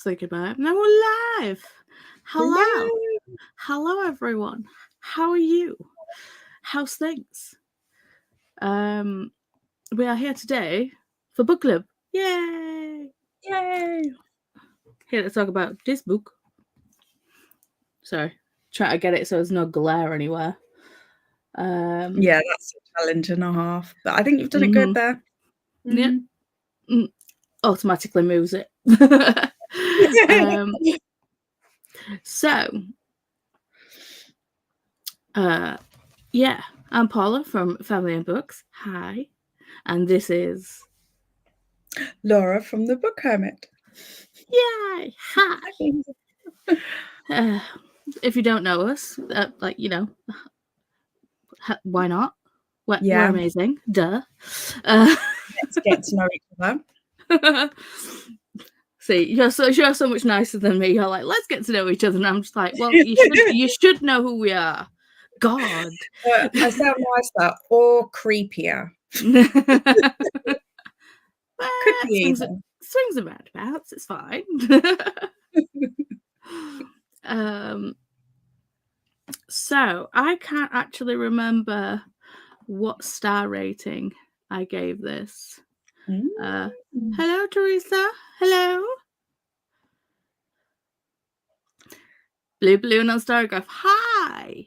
Thinking about it. Now we're live. Hello. Hello. Hello, everyone. How are you? How's things? We are here today for book club. Yay! Yay. Here to talk about this book. Sorry, try to get it so there's no glare anywhere. Yeah, that's a challenge and a half, but I think you've done it good there. Yeah. Automatically moves it. So, yeah, I'm Paula from Family and Books. Hi. And this is Laura from the Book Hermit. Yay! Hi. If you don't know us, why not? We're amazing. Duh. Let's get to know each other. See, you're so much nicer than me. You're like, let's get to know each other, and I'm just like, well, you should know who we are. God. I sound nicer or creepier. Could be either. Swings and roundabouts. It's fine. So I can't actually remember what star rating I gave this. Hello, Teresa. Hello. Blue Balloon on Stargraph. Hi.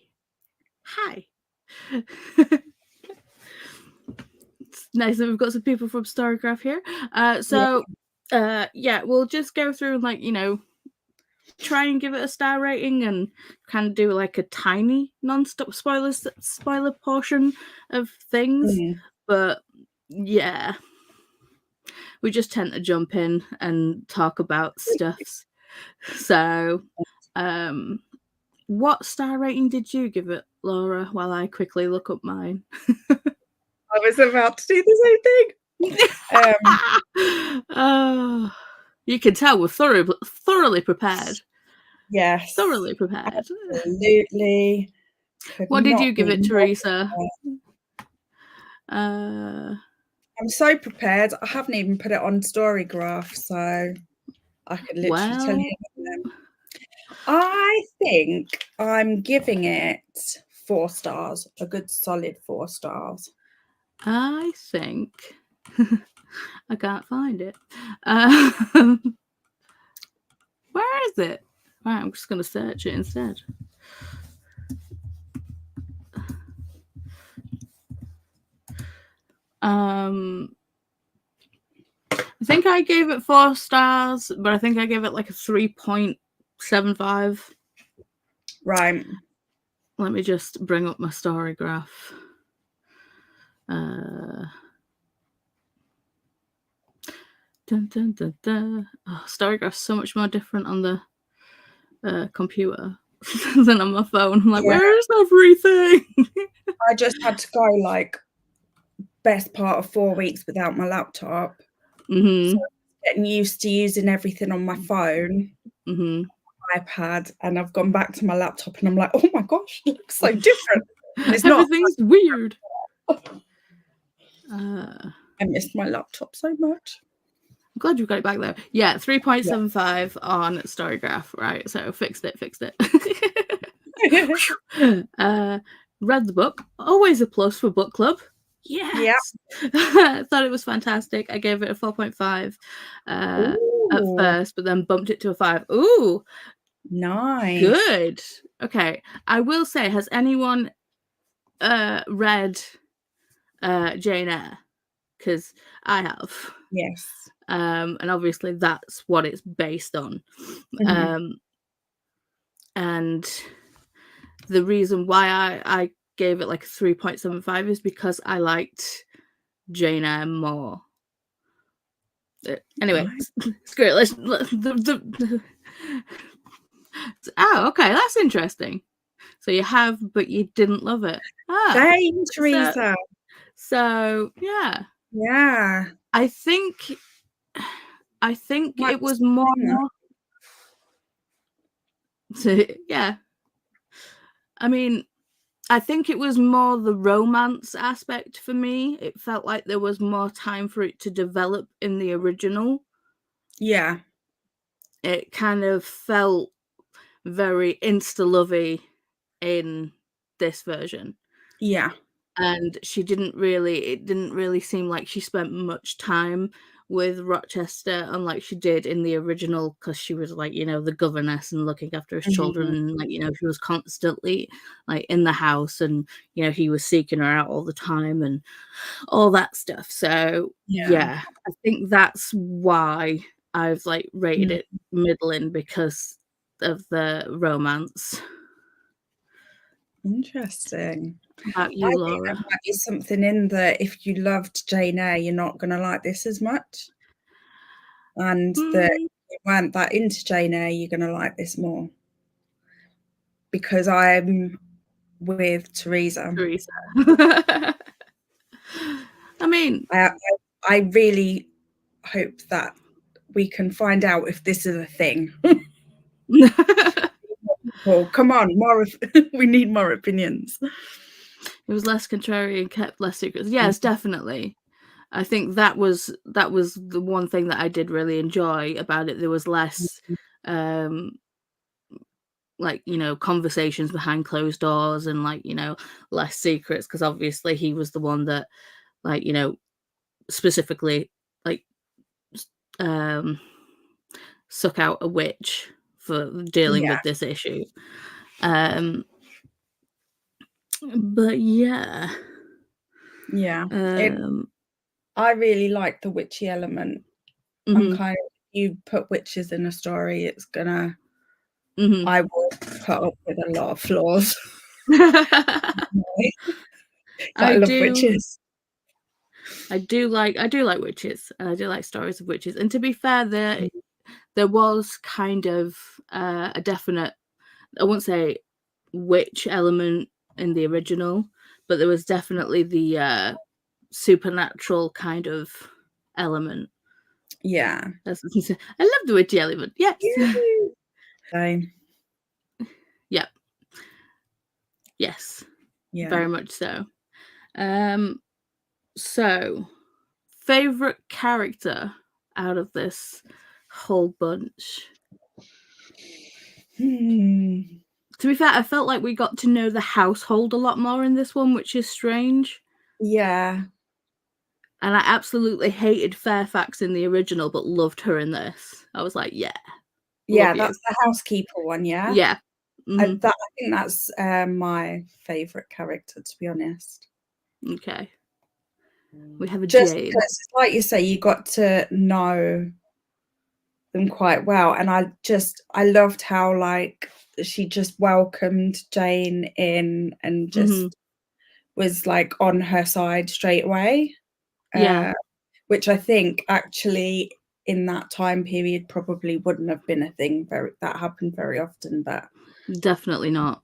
It's nice that we've got some people from Stargraph here. We'll just go through and try and give it a star rating and kind of do like a tiny non-stop spoiler portion of things. But yeah, we just tend to jump in and talk about stuffs. So what star rating did you give it, Laura, while I quickly look up mine? I was about to do the same thing. You can tell we're thoroughly prepared. Yes. Thoroughly prepared. Absolutely. What did you give it, Teresa? I'm so prepared. I haven't even put it on Storygraph, so I could literally tell you. I think I'm giving it 4 stars, a good solid 4 stars. I think I can't find it. Where is it? Right, I'm just going to search it instead. I think I gave it 4 stars, but I think I gave it like a 3.75. Right. Let me just bring up my Storygraph. Dun, dun, dun, dun. Oh, Storygraph's so much more different on the computer than on my phone. I'm like, where is everything? I just had to go like best part of 4 weeks without my laptop. So getting used to using everything on my phone, iPad, and I've gone back to my laptop and I'm like, oh my gosh, it looks so different. Everything's weird. I missed my laptop so much. I'm glad you got it back there. Yeah, 3.75 on Storygraph. Right, so fixed it. Read the book. Always a plus for book club. Yes. Yep. I thought it was fantastic. I gave it a 4.5 at first, but then bumped it to a 5. Ooh. Nice. Good. Okay. I will say, has anyone read Jane Eyre? Because I have. Yes. And obviously that's what it's based on. And the reason why I gave it like a 3.75 is because I liked Jane Eyre more. Anyway, screw it. Oh, okay, that's interesting. So you have, but you didn't love it. Thanks, Teresa. So yeah. Yeah. I think it was more. So yeah. I mean, I think it was more the romance aspect for me. It felt like there was more time for it to develop in the original. Yeah. it kind of felt very insta-lovey in this version. Yeah. And it didn't really seem like she spent much time with Rochester, unlike she did in the original, because she was like, the governess and looking after his children, and like, she was constantly like in the house, and he was seeking her out all the time and all that stuff. So yeah, I think that's why I've like rated it middling, because of the romance. Interesting. About you, I think Laura? there might be something in that if you loved Jane Eyre, you're not going to like this as much. And that if you weren't that into Jane Eyre, you're going to like this more. Because I'm with Teresa. I mean, I really hope that we can find out if this is a thing. Well, come on, more. We need more opinions. It was less contrarian, kept less secrets. Yes, definitely. I think that was the one thing that I did really enjoy about it. There was less, like, conversations behind closed doors, and like, less secrets, because obviously he was the one that, like, specifically like suck out a witch for dealing with this issue. But yeah. I really like the witchy element. I'm kind of, you put witches in a story, it's gonna I will put up with a lot of flaws. I love witches. I do like witches, and I do like stories of witches. And to be fair, there was kind of a definite, I won't say witch element in the original, but there was definitely the supernatural kind of element. Yeah. I love the witchy element. Yes. Yep. Yes. Yeah. Very much so. So, favorite character out of this whole bunch? To be fair, I felt like we got to know the household a lot more in this one, which is strange. Yeah. And I absolutely hated Fairfax in the original, but loved her in this. I was like, yeah. Yeah, that's the housekeeper one, yeah? Yeah. I think that's my favourite character, to be honest. Okay. We have a just Jade. Because, like you say, you got to know them quite well, and I loved how like she just welcomed Jane in and just was like on her side straight away. Yeah. Which I think actually in that time period probably wouldn't have been a thing that happened very often, but definitely not.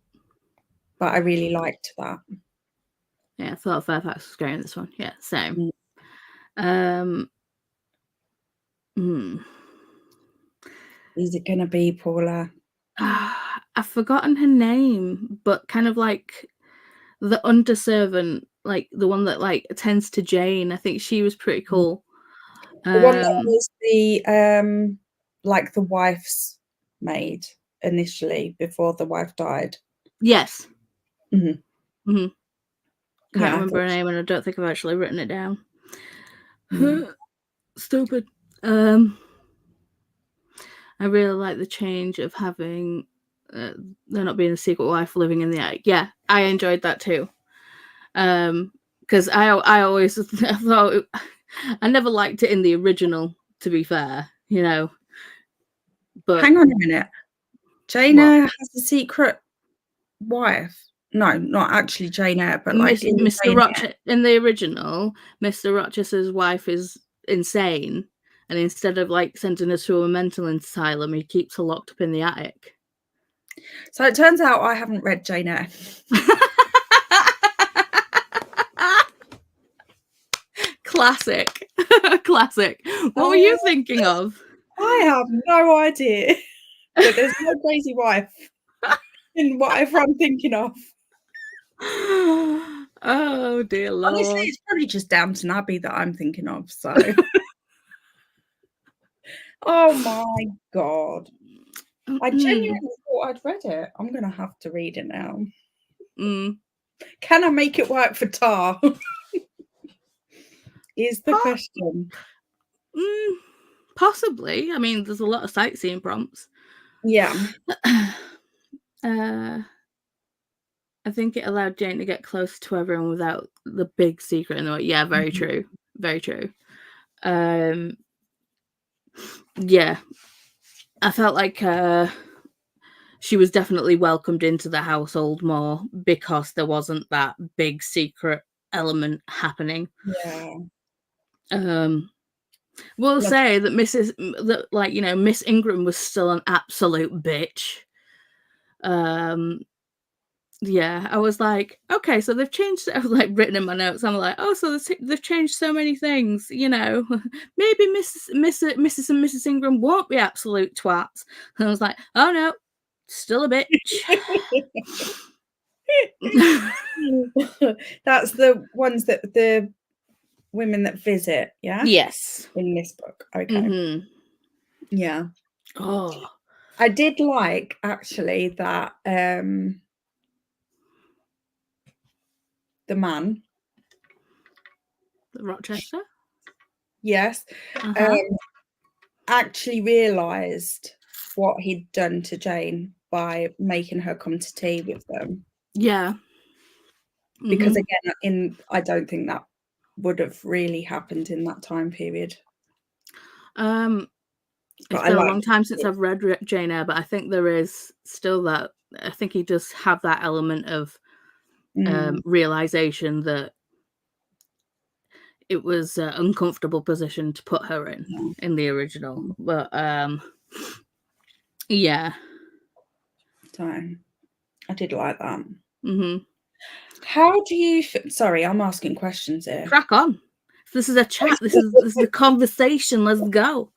But I really liked that. Yeah, I thought Fairfax was great in this one. Yeah, same. Is it gonna be Paula? I've forgotten her name, but kind of like the underservant, like the one that like attends to Jane. I think she was pretty cool. The one that was the like the wife's maid initially before the wife died. Yes. Can't remember her name, and I don't think I've actually written it down. Stupid. I really like the change of having there not being a secret wife living in the attic. Yeah, I enjoyed that too. Because I always thought I never liked it in the original, to be fair, But hang on a minute. Jane Eyre has a secret wife. No, not actually Jane Eyre, but like Mr. Rochester in the original, Mr. Rochester's wife is insane, and instead of like sending her to a mental asylum, he keeps her locked up in the attic. So it turns out I haven't read Jane Eyre. Classic. Classic. What were you thinking of? I have no idea. But there's no crazy wife in whatever I'm thinking of. Oh dear Lord. Honestly, it's probably just Downton Abbey that I'm thinking of, so Oh my God. I genuinely thought I'd read it. I'm gonna have to read it now. Can I make it work for Tar? Is the question. Possibly. I mean, there's a lot of sightseeing prompts. Yeah. I think it allowed Jane to get close to everyone without the big secret in the way. Yeah, very true. Very true. Yeah. I felt like she was definitely welcomed into the household more because there wasn't that big secret element happening. Yeah. We'll say that Miss Ingram was still an absolute bitch. Yeah, I was like, okay, so they've changed. I was like written in my notes. I'm like, oh, so they've changed so many things. You know, maybe Mrs. and Mrs. Ingram won't be absolute twats. And I was like, oh no, still a bitch. That's the ones that the women that visit, yeah? Yes. In this book. Okay. Yeah. Oh. I did like actually that the man. Rochester? Yes. Actually realised what he'd done to Jane by making her come to tea with them. Yeah. Because again, I don't think that would have really happened in that time period. It's been a long time since I've read Jane Eyre, but I think there is still that. I think he does have that element of realization that it was an uncomfortable position to put her in the original. But yeah. So I did like that. How do you sorry, I'm asking questions here. Crack on. This is a chat. This is a conversation. Let's go.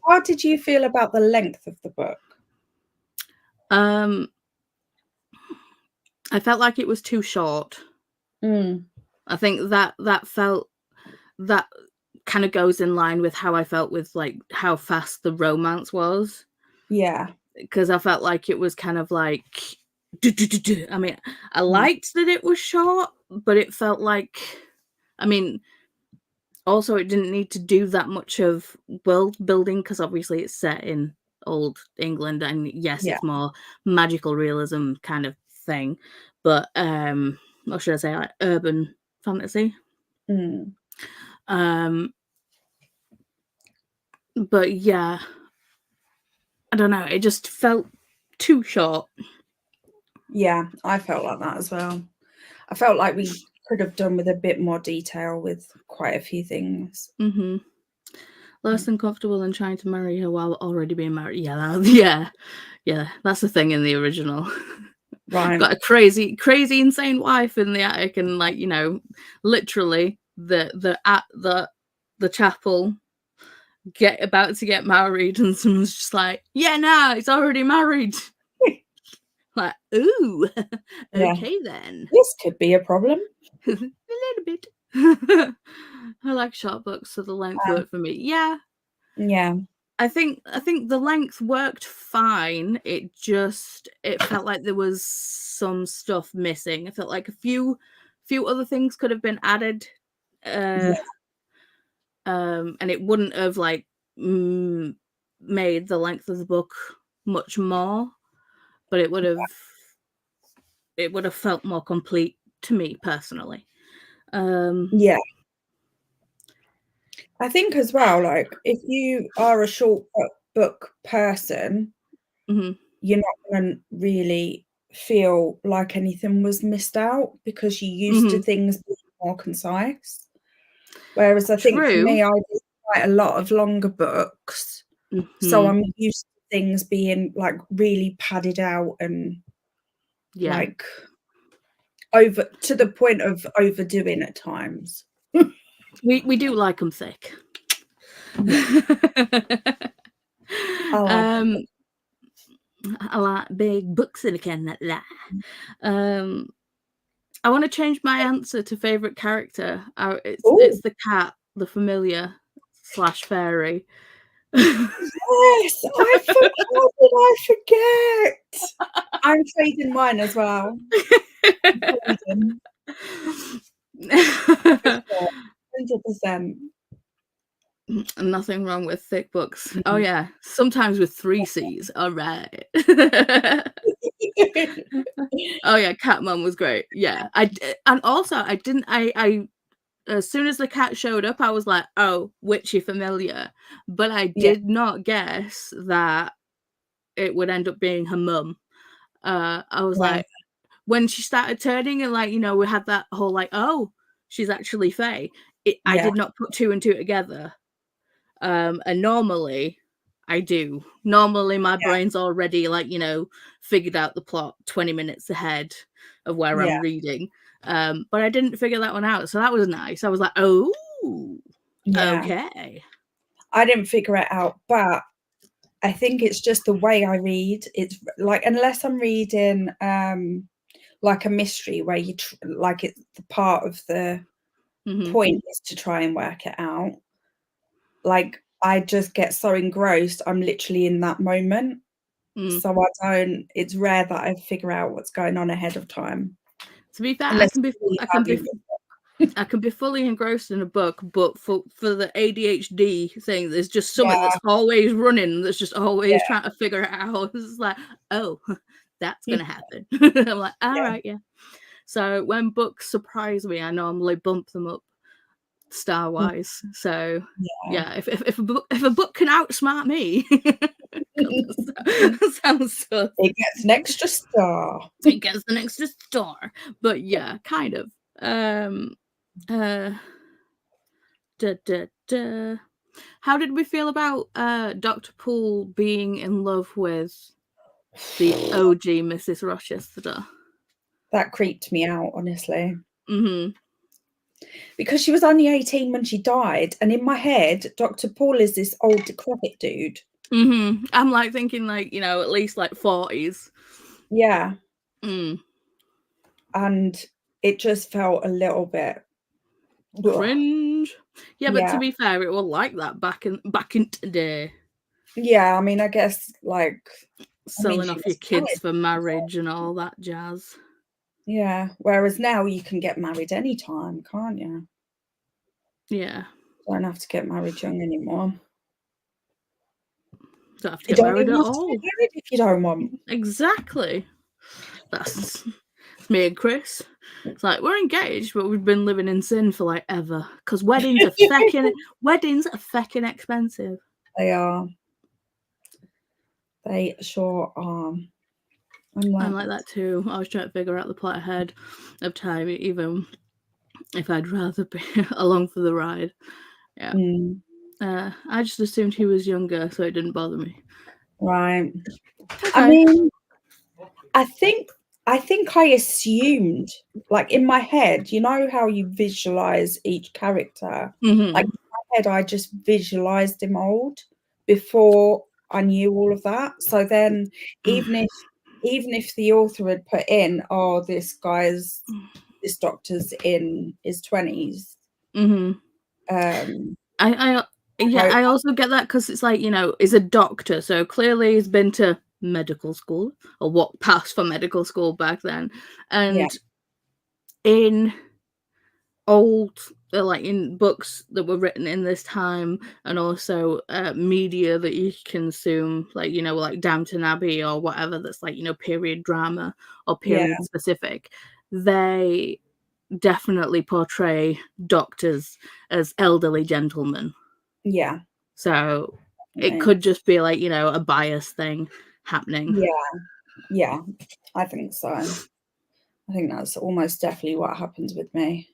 How did you feel about the length of the book? I felt like it was too short. I think that kind of goes in line with how I felt with like how fast the romance was. Yeah. Because I felt like it was kind of like I mean, I liked that it was short, but it felt like, I mean, also it didn't need to do that much of world building because obviously it's set in old England and yes, it's more magical realism kind of thing, but what should I say, like urban fantasy. But yeah, I don't know, it just felt too short. Yeah, I felt like that as well. I felt like we could have done with a bit more detail with quite a few things. Less than comfortable than trying to marry her while already being married. Yeah, that's the thing in the original. Right. Got a crazy, insane wife in the attic, and like, you know, literally the chapel about to get married, and someone's just like, yeah, nah, it's already married. Like, ooh, okay then. This could be a problem. A little bit. I like short books, so the length worked for me. Yeah. I think the length worked fine. It felt like there was some stuff missing. I felt like a few other things could have been added, and it wouldn't have like made the length of the book much more, but it would have felt more complete to me personally. Yeah. I think as well, like if you are a short book person, you're not going to really feel like anything was missed out because you're used to things being more concise. Whereas I think for me, I did quite a lot of longer books, so I'm used to things being like really padded out and like over to the point of overdoing at times. We do like them thick. I like big books in a can like that. I want to change my answer to favorite character. It's the cat, the familiar. fairy. Yes, how did I forget? I'm trading mine as well. 100%. Nothing wrong with thick books. Oh yeah, sometimes with 3 C's. All right. Oh yeah, Cat Mum was great. Yeah, and also I as soon as the cat showed up, I was like, oh, witchy familiar, but I did not guess that it would end up being her mum. I was like, when she started turning and like, we had that whole like, oh, she's actually Fae. I did not put 2 and 2 together. And normally I do. Normally my brain's already like, figured out the plot 20 minutes ahead of where I'm reading. But I didn't figure that one out. So that was nice. I was like, oh, okay. I didn't figure it out, but I think it's just the way I read. It's like, unless I'm reading like a mystery where you like it's the part of the point is to try and work it out. Like I just get so engrossed, I'm literally in that moment. So it's rare that I figure out what's going on ahead of time. To be fair, I can be fully engrossed in a book, but for the ADHD thing, there's just something that's always running, that's just always trying to figure it out. It's like, oh, that's gonna happen. I'm like, all right, yeah. So when books surprise me, I normally bump them up star-wise. So yeah, if a book can outsmart me, that sounds so. It gets an extra star. It gets an extra star. But yeah, kind of. How did we feel about Dr. Poole being in love with the OG Mrs. Rochester? That creeped me out, honestly. Because she was only 18 when she died, and in my head, Dr. Poole is this old decrepit dude. I'm like thinking like, at least like 40s. Yeah. And it just felt a little bit cringe. Yeah, but to be fair, it was like that back in today. Yeah, I mean, I guess like selling off your kids for marriage and all that jazz. Yeah, whereas now you can get married anytime, can't you? Yeah. Don't have to get married young anymore. Don't have to get married at all. To get married if you don't want. Exactly. That's me and Chris. It's like we're engaged, but we've been living in sin for like ever. Because weddings are feckin' expensive. They are. They sure are. I'm like that too. I was trying to figure out the plot ahead of time, even if I'd rather be along for the ride. Yeah. I just assumed he was younger, so it didn't bother me. Right. Okay. I mean, I think I assumed, like in my head, you know how you visualize each character? Like in my head, I just visualized him old before I knew all of that. So then even if the author had put in, oh, this doctor's in his 20s. I also get that because it's like, is a doctor, so clearly he's been to medical school or what passed for medical school back then, and in old like in books that were written in this time, and also media that you consume, like like Downton Abbey or whatever, that's like period drama or period specific, they definitely portray doctors as elderly gentlemen. Yeah. So it could just be like, a bias thing happening. Yeah, I think so. I think that's almost definitely what happens with me.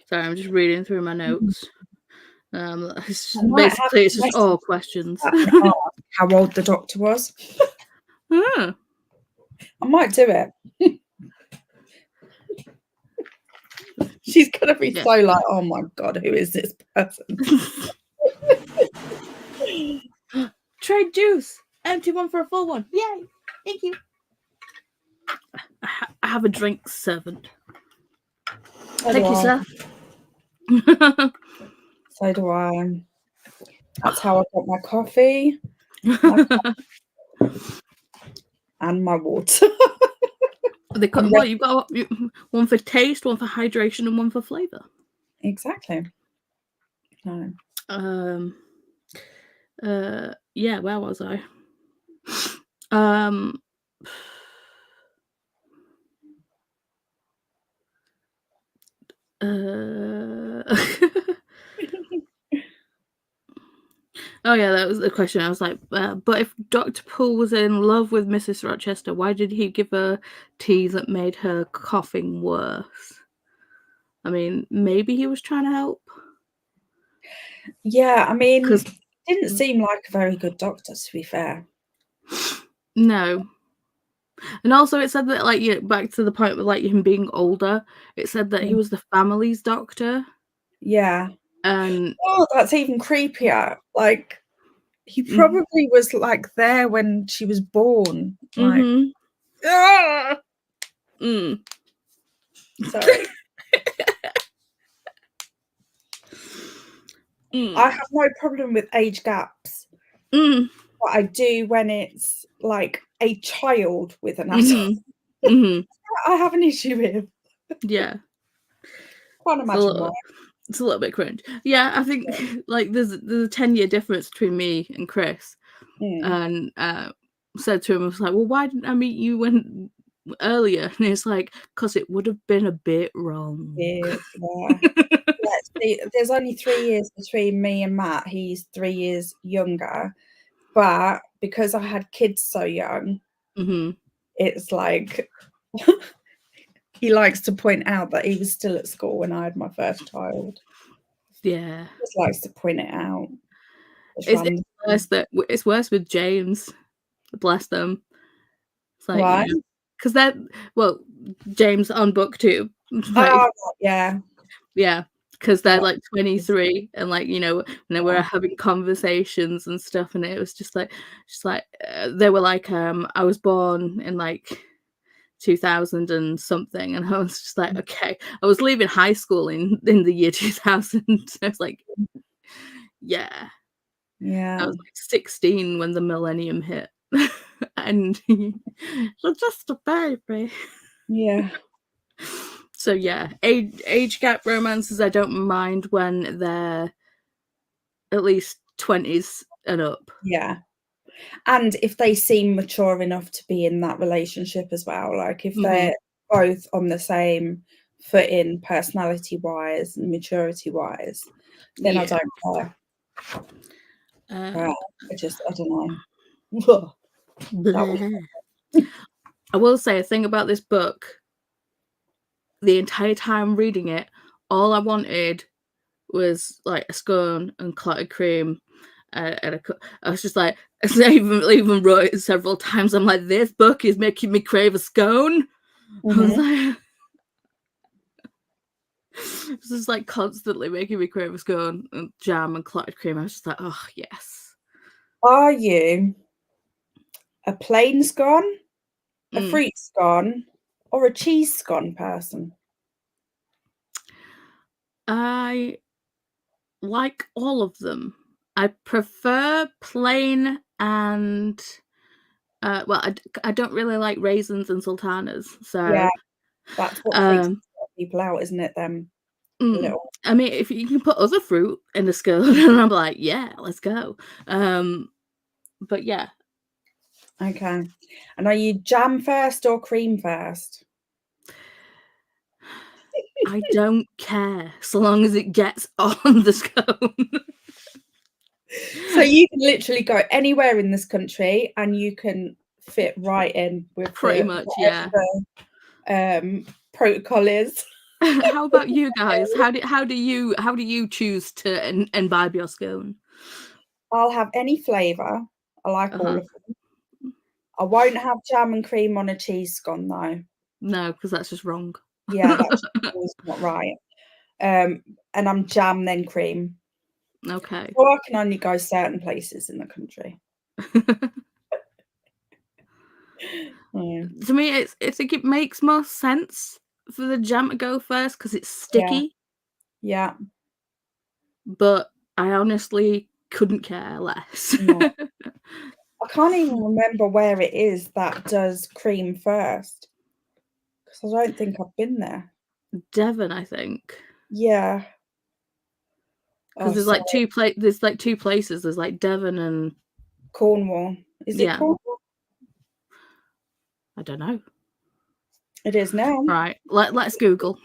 Sorry, I'm just reading through my notes. It's just all questions. How old the doctor was. I might do it. She's gonna be so like, oh my god, who is this person? Trade juice. Empty one for a full one. Yay! Thank you. I have a drink servant. Thank you, sir. So do I. That's how I got my coffee, and my water. Well, you've got one for taste, one for hydration, and one for flavour. Exactly. No. Yeah, where was I? Oh yeah, that was the question. I was like, but if Dr. Poole was in love with Mrs. Rochester, why did he give her tea that made her coughing worse? I mean, maybe he was trying to help. Yeah, I mean, didn't seem like a very good doctor, to be fair. No. And also it said that, like, back to the point with, like, him being older, it said that he was the family's doctor. Yeah. And oh, that's even creepier. Like, he probably was, like, there when she was born. Like, sorry. I have no problem with age gaps. But I do when it's, like, a child with an adult. I have an issue with. Yeah. Can't imagine why. It's a little bit cringe. Yeah, I think like there's a 10-year difference between me and Chris. And said to him, I was like, well, why didn't I meet you earlier? And it's like, because it would have been a bit wrong. Yeah. See, there's only 3 years between me and Matt. He's 3 years younger. But because I had kids so young, it's like he likes to point out that he was still at school when I had my first child. Yeah. He just likes to point it out. It's worse with James. Bless them. It's like, why? Because James on Booktube. Like, yeah. Yeah. Because they're like 23 and like, when they were having conversations and stuff, and it was just like they were like, I was born in like 2000 and something, and I was just like, okay, I was leaving high school in the year 2000. I was like, yeah. I was like 16 when the millennium hit. And you're just a baby. Yeah. So yeah, age gap romances I don't mind when they're at least 20s and up. Yeah. And if they seem mature enough to be in that relationship as well, like if they're both on the same footing personality-wise and maturity-wise, then I don't care. I don't know. I will say a thing about this book. The entire time reading it, all I wanted was like a scone and clotted cream. I was just like, I even wrote it several times. I'm like, this book is making me crave a scone. I was like, this is like constantly making me crave a scone and jam and clotted cream. I was just like, oh yes. Are you a plain scone, a fruit scone, or a cheese scone person? I like all of them. I prefer plain and I don't really like raisins and sultanas. So yeah, that's what freaks people out, isn't it? Them little. I mean, if you can put other fruit in the scone, and I'm like, yeah, let's go. But yeah. Okay. And are you jam first or cream first? I don't care so long as it gets on the scone. So you can literally go anywhere in this country and you can fit right in with pretty much, yeah. The protocol is. How about you guys? How do you choose to imbibe your scone? I'll have any flavour. I like all of them. I won't have jam and cream on a cheese scone though. No, because that's just wrong. Yeah, that's not right. And I'm jam then cream. Okay. Or I can only go certain places in the country. To me, I think it makes more sense for the jam to go first because it's Yeah. sticky, Yeah. but I honestly couldn't care less. No. I can't even remember where it is that does cream first, because I don't think I've been there. Devon, I think. Yeah. Because Oh, there's sorry. like two places. There's like Devon and Cornwall. Is it yeah, Cornwall? I don't know. It is now. Right, let's Google.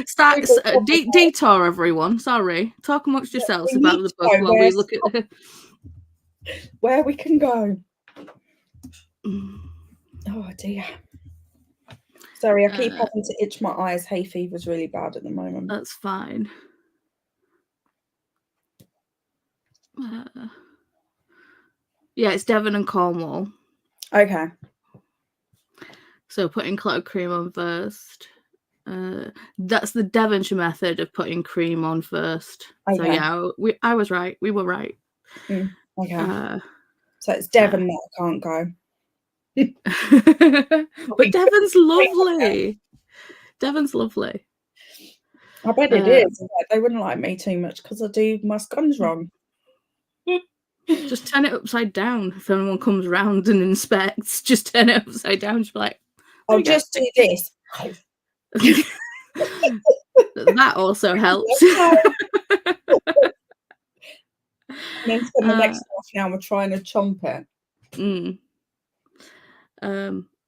Start Google detour, everyone. Sorry, talk amongst yourselves we about need the to book know while we look at where we can go. Oh dear. Sorry, I keep having to itch my eyes. Hay fever's really bad at the moment. That's fine. Yeah, it's Devon and Cornwall. Okay. So putting clotted cream on first. That's the Devonshire method of putting cream on first. Okay. So yeah, I was right. We were right. Okay. So it's Devon that I can't go. But Devon's lovely. Devon's lovely. I bet it is. They wouldn't like me too much because I do my scones wrong. Just turn it upside down. If anyone comes around and inspects, just turn it upside down. Just be like, I'll just do this. That also helps. And then spend the next half an hour trying to chomp it.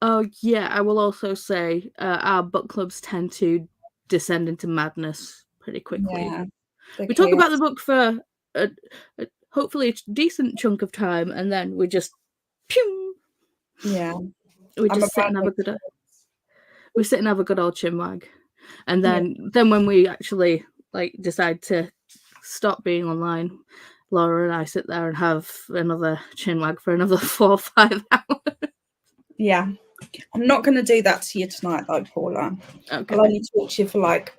Oh yeah, I will also say our book clubs tend to descend into madness pretty quickly. Yeah, we talk about the book for hopefully a decent chunk of time, and then we just pew. Yeah, we just sit and have a good old chinwag, and then when we actually like decide to stop being online, Laura and I sit there and have another chinwag for another 4 or 5 hours. Yeah, I'm not going to do that to you tonight, though, Paula. Okay. I'll only talk to you for like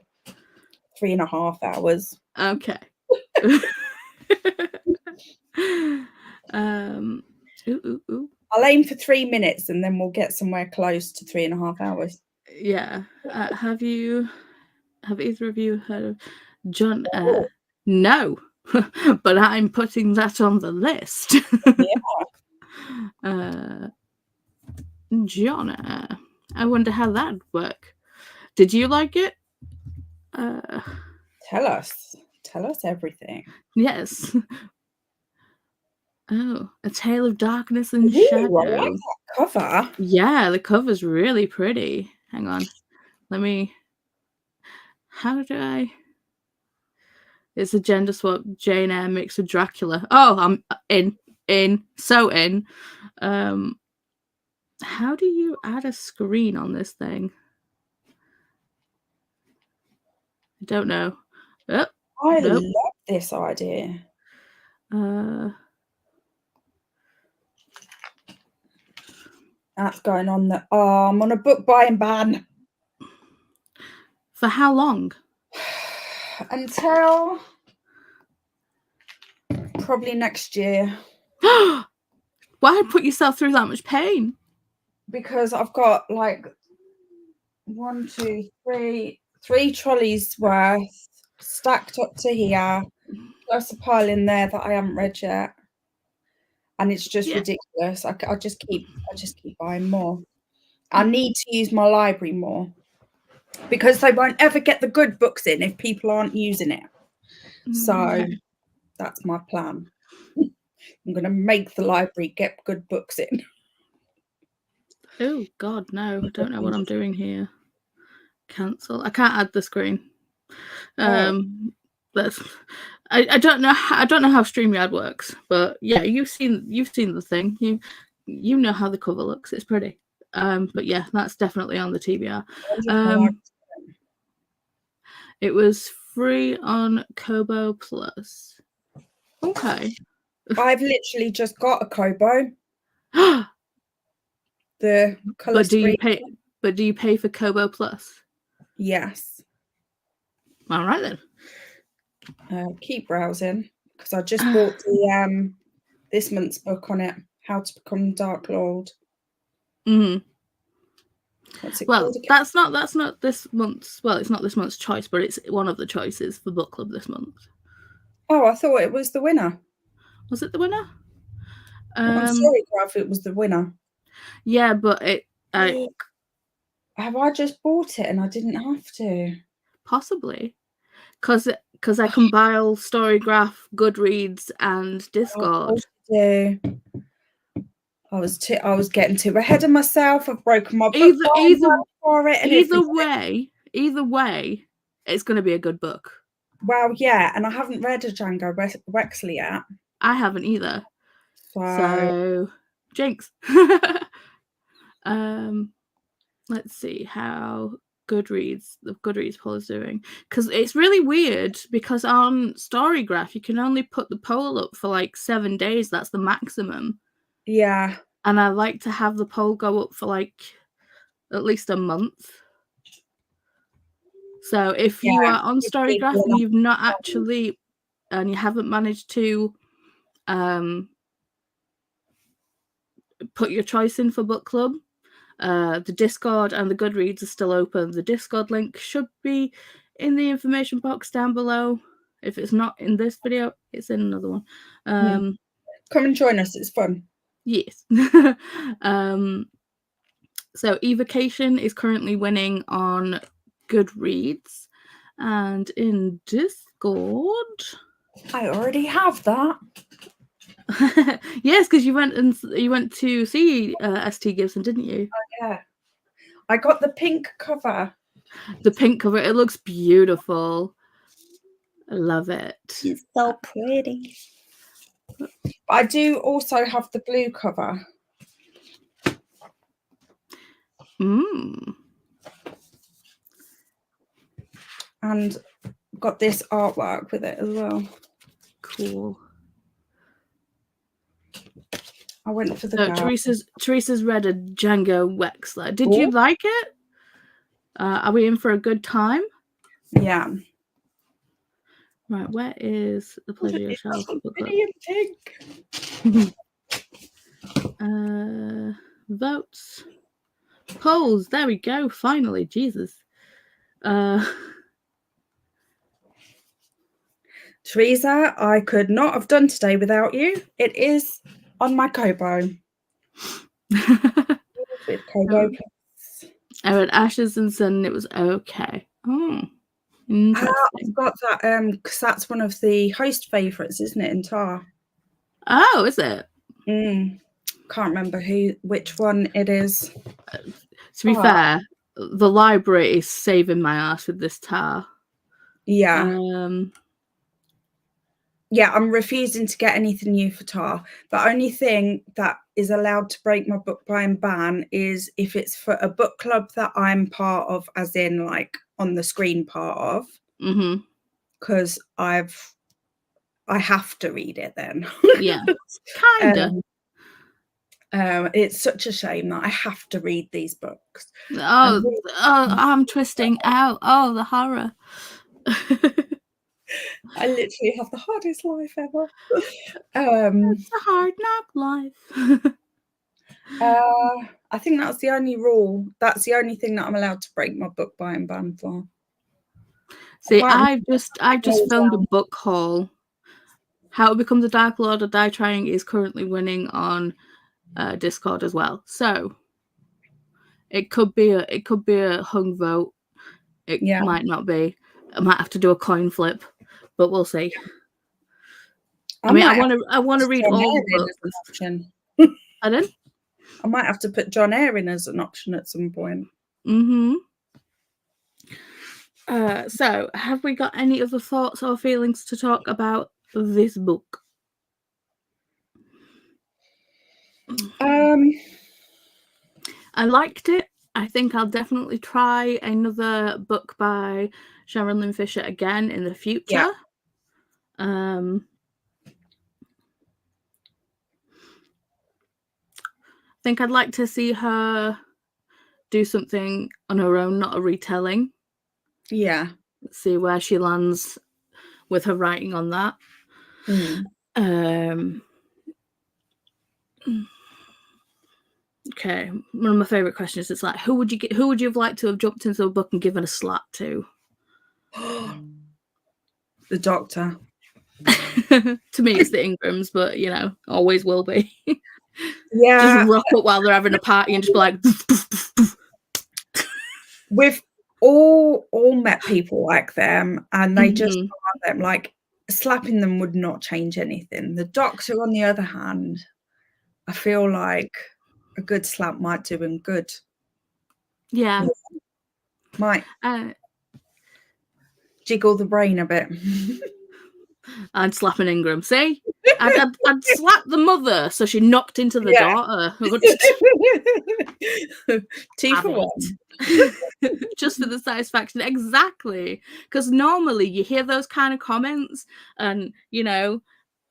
3.5 hours. Okay. I'll aim for 3 minutes, and then we'll get somewhere close to 3.5 hours. Yeah. Have either of you heard of John? No, but I'm putting that on the list. Yeah. John, I wonder how that'd work. Did you like it? Tell us everything. Yes. Oh, A Tale of Darkness and Shadow. I like that cover. Yeah, the cover's really pretty. Hang on. How do I? It's a gender swap Jane Eyre mixed with Dracula. Oh, I'm so in. How do you add a screen on this thing? I don't know. Oh, I love this idea. That's going on the. Oh, I'm on a book buying ban. For how long? Until probably next year. Why put yourself through that much pain? Because I've got like 1, 2, 3 trolleys worth stacked up to here, plus a pile in there that I haven't read yet, and it's just ridiculous. I just keep buying more. I need to use my library more because they won't ever get the good books in if people aren't using it. So that's my plan. I'm going to make the library get good books in. Oh God, no! I don't know what I'm doing here. Cancel. I can't add the screen. That's. I don't know. I don't know how StreamYard works, but yeah, you've seen the thing. You know how the cover looks. It's pretty. But yeah, that's definitely on the TBR. It was free on Kobo Plus. Okay. I've literally just got a Kobo. The color screen. Do you pay for Kobo Plus? Yes. All right then. Keep browsing because I just bought the this month's book on it, How to Become Dark Lord. What's it Well, called again? that's not this month's. Well, it's not this month's choice, but it's one of the choices for book club this month. Oh, I thought it was the winner. Was it the winner? On Storygraph, it was the winner. Yeah, but it. Have I just bought it and I didn't have to? Possibly, because I compile Storygraph, Goodreads, and Discord. Oh, I was getting too ahead of myself. I've broken my book for it. And either way, it's going to be a good book. Well, yeah, and I haven't read a Django Wexley yet. I haven't either. So jinx. Let's see how the Goodreads poll is doing, because it's really weird, because on Storygraph you can only put the poll up for like 7 days. That's the maximum. Yeah. And I like to have the poll go up for like at least a month. So if you are on Storygraph and you've not actually, and you haven't managed to put your choice in for book club, the Discord and the Goodreads are still open. The Discord link should be in the information box down below. If it's not in this video, it's in another one. Come and join us, it's fun. Yes. So Evocation is currently winning on Goodreads, and in Discord, I already have that. Yes, because you went to see St. Gibson, didn't you? Oh, yeah. I got the pink cover. The pink cover, it looks beautiful. I love it. It's so pretty. I do also have the blue cover. And got this artwork with it as well. Cool. I went for the Teresa's read a Django Wexler. Did you like it? Are we in for a good time? Yeah. Right, where is the Pleasure Yourself? Pink. Votes. Polls. There we go. Finally, Jesus. Teresa, I could not have done today without you. It is on my Kobo. With Kobo. I read Ashes and Sun. It was okay. Oh, interesting. I've got that because that's one of the host favourites, isn't it, in Tar? Oh, is it? Can't remember which one it is. To be fair, the library is saving my ass with this Tar. Yeah. Yeah, I'm refusing to get anything new for Tar. The only thing that is allowed to break my book buying ban is if it's for a book club that I'm part of, as in like on the screen part of. Because I have to read it then. Yeah, kind of. It's such a shame that I have to read these books. Oh, I'm twisting out. Oh, the horror. I literally have the hardest life ever. It's a hard knock life. I think that's the only rule. That's the only thing that I'm allowed to break my book buying ban for. See, I've just filmed a book haul. How to Become the Dark Lord of Die Trying is currently winning on Discord as well. So it could be a hung vote. It might not be. I might have to do a coin flip, but we'll see. I mean, I want to read all the books. Pardon? I might have to put John Eyre in as an option at some point. So, have we got any other thoughts or feelings to talk about this book? I liked it. I think I'll definitely try another book by Sharon Lynn Fisher again in the future. I think I'd like to see her do something on her own, not a retelling. Yeah. See where she lands with her writing on that. Okay, one of my favourite questions is like, who would you have liked to have jumped into a book and given a slap to? The Doctor. To me, it's the Ingrams, but always will be. Yeah. Just rock up while they're having a party and just be like. We've all met people like them, and they just are them. Like, slapping them would not change anything. The Doctor, on the other hand, I feel like a good slap might do him good. Yeah. Might jiggle the brain a bit. I'd slap an Ingram. See? I'd slap the mother so she knocked into the daughter. 2 for 1. Just for the satisfaction. Exactly. Because normally you hear those kind of comments and,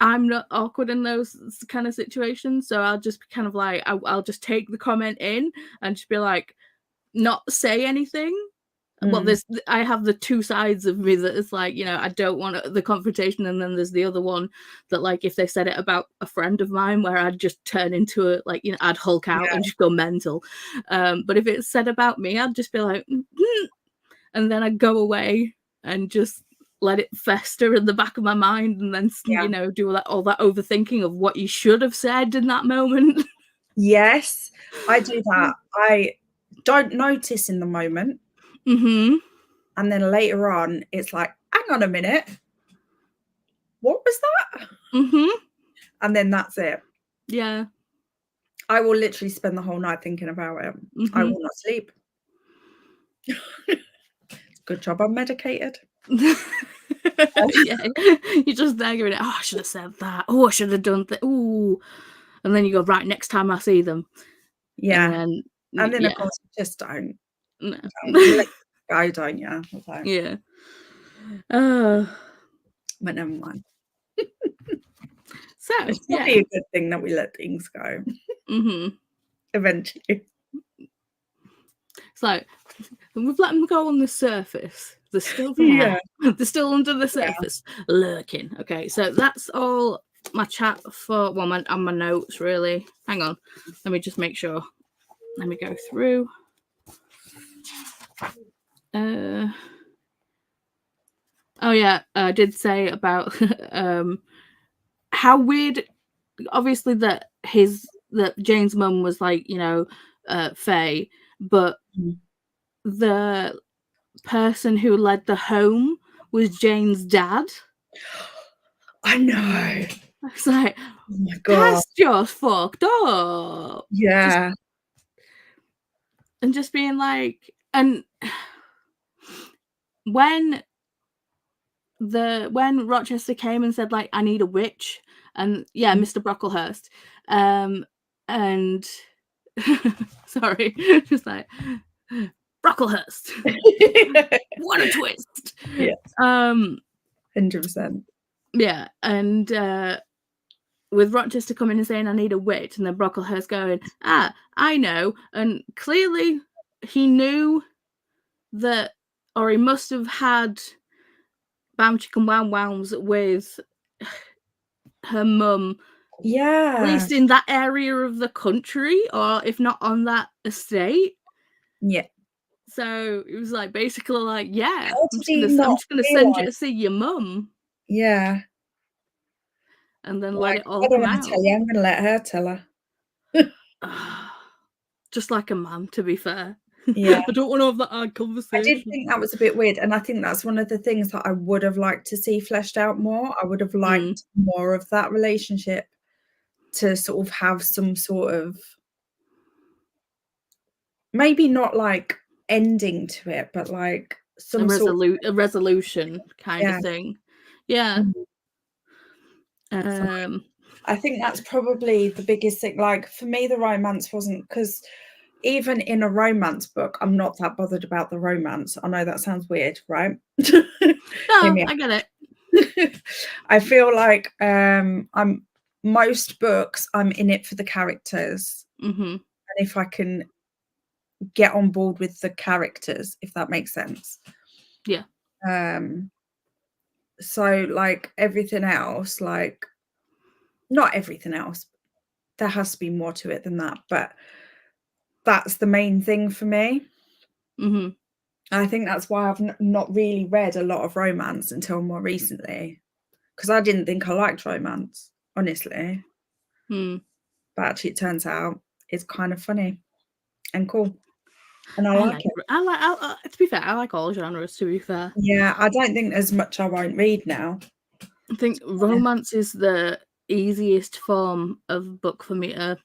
I'm not awkward in those kind of situations. So I'll just be kind of like, I'll just take the comment in and just be like, not say anything. Well, I have the two sides of me that is like, I don't want the confrontation, and then there's the other one that, like, if they said it about a friend of mine, where I'd just turn into it, like, I'd Hulk out and just go mental. But if it's said about me, I'd just be like, and then I'd go away and just let it fester in the back of my mind, and then do all that overthinking of what you should have said in that moment. Yes, I do that. I don't notice in the moment. And then later on, it's like, hang on a minute. What was that? And then that's it. Yeah. I will literally spend the whole night thinking about it. I will not sleep. Good job I'm medicated. Yeah. You're just there going, oh, I should have said that. Oh, I should have done that. Ooh. And then you go, right, next time I see them. Yeah. And then of course you just don't. No. I don't, yeah. Yeah. But never mind. So it's probably a good thing that we let things go. Eventually. It's like, we've let them go on the surface. They're still there. They're still under the surface, lurking. Okay, so that's all my chat for, well, my notes, really. Hang on. Let me just make sure. Let me go through. Oh yeah, I did say about how weird, obviously, that Jane's mum was like, Faye, but the person who led the home was Jane's dad. I know. It's like, oh my God, that's just fucked up. Yeah. Just being like, and when Rochester came and said, like, I need a witch, and Mr. Brocklehurst, and sorry, just like Brocklehurst. What a twist. Yeah. 100%. Yeah, and with Rochester coming and saying, I need a witch, and then Brocklehurst going, I know, and clearly he knew that, or he must have had Bam Chicken Wow Wows with her mum. Yeah. At least in that area of the country, or if not on that estate. Yeah. So it was like, basically like, yeah, I'm just gonna send you to see your mum. Yeah. And then let it all I don't come want out. to tell you, I'm gonna let her tell her. Just like a man, to be fair. Yeah. I don't want to have that hard conversation. I did think that was a bit weird, and I think that's one of the things that I would have liked to see fleshed out more. I would have liked more of that relationship to sort of have some sort of, maybe not like ending to it, but like some a resolution kind of thing. Yeah. I think that's probably the biggest thing. Like, for me, the romance wasn't, because even in a romance book, I'm not that bothered about the romance. I know that sounds weird, right? No, I get it. I feel like most books, I'm in it for the characters. And if I can get on board with the characters, if that makes sense. Yeah. So like everything else, like, not everything else, there has to be more to it than that, but that's the main thing for me. Mm-hmm. I think that's why I've not really read a lot of romance until more recently, because I didn't think I liked romance, honestly. Mm. But actually, it turns out it's kind of funny and cool, and I like it. To be fair, I like all genres. To be fair, Yeah, I don't think there's much I won't read now. I think romance is the easiest form of book for me to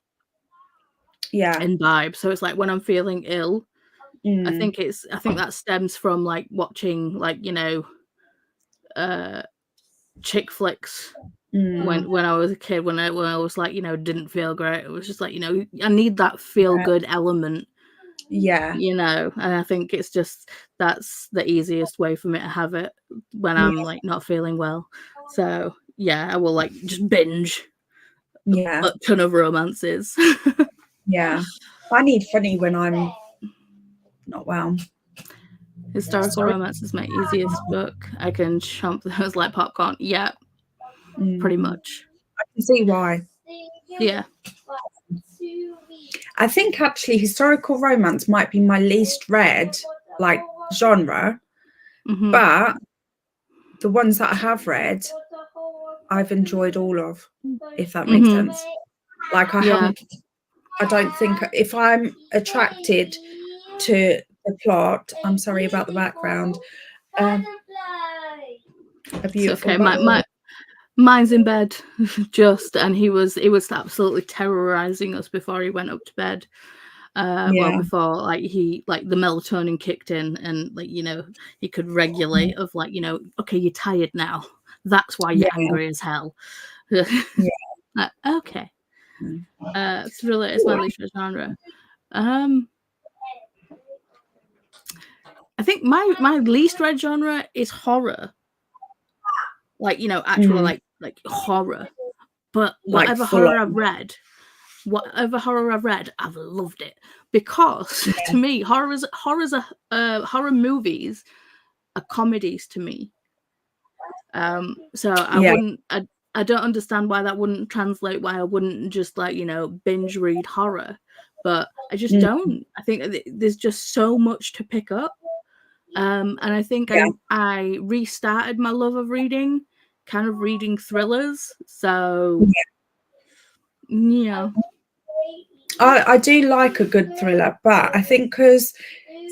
imbibe. So it's like when I'm feeling ill, I think that stems from like watching like, you know, chick flicks when I was a kid, when I was like, you know, didn't feel great. It was just like, you know, I need that feel good element. Yeah. You know, and I think it's just that's the easiest way for me to have it when I'm like not feeling well. So yeah, I will like just binge a ton of romances. Yeah. I need funny when I'm not well. Historical romance is my easiest book. I can chomp those like popcorn. Yeah, pretty much. I can see why. Yeah. I think actually historical romance might be my least read like genre, but the ones that I have read, I've enjoyed all of, if that makes sense. Like I don't think if I'm attracted to the plot, I'm sorry about the background. A beautiful. It's okay. Mine's in bed, and he was absolutely terrorizing us before he went up to bed. Well, before like the melatonin kicked in, and like, you know, he could regulate of like, you know, okay, you're tired now. That's why you're angry as hell. Okay. Thriller is my least favorite genre. I think my least read genre is horror. Like, you know, actual like horror. But whatever horror I've read, I've loved it, because to me, horror movies are comedies to me. So I don't understand why that wouldn't translate. Why I wouldn't just like, you know, binge read horror, but I just don't. I think there's just so much to pick up. And I think I restarted my love of reading, kind of reading thrillers. So yeah. I do like a good thriller, but I think because